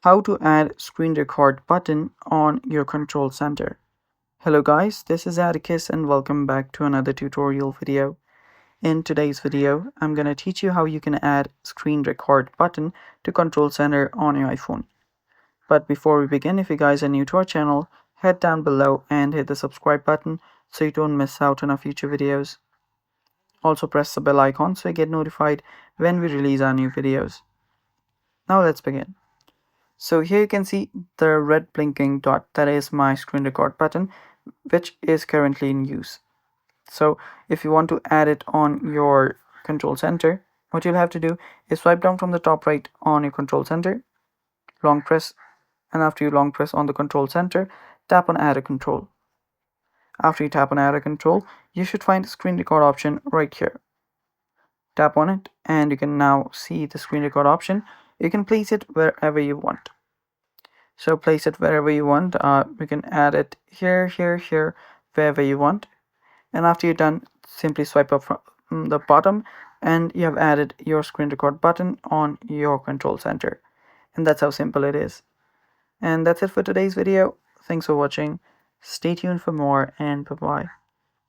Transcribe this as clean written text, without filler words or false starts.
How to add screen record button on your control center. Hello guys, this is Atticus and welcome back to another tutorial video. In today's video, I'm going to teach you how you can add screen record button to control center on your iPhone. But before we begin, if you guys are new to our channel, head down below and hit the subscribe button so you don't miss out on our future videos. Also press the bell icon so you get notified when we release our new videos. Now let's begin. So here you can see the red blinking dot, that is my screen record button, which is currently in use. So if you want to add it on your control center, what you'll have to do is swipe down from the top right on your control center, long press, and after you long press on the control center, tap on add a control. After you tap on add a control, you should find the screen record option right here. Tap on it and you can now see the screen record option. You can place it wherever you want. So place it wherever you want. You can add it here, wherever you want. And after you're done, simply swipe up from the bottom and you have added your screen record button on your control center. And that's how simple it is. And that's it for today's video. Thanks for watching. Stay tuned for more and bye-bye.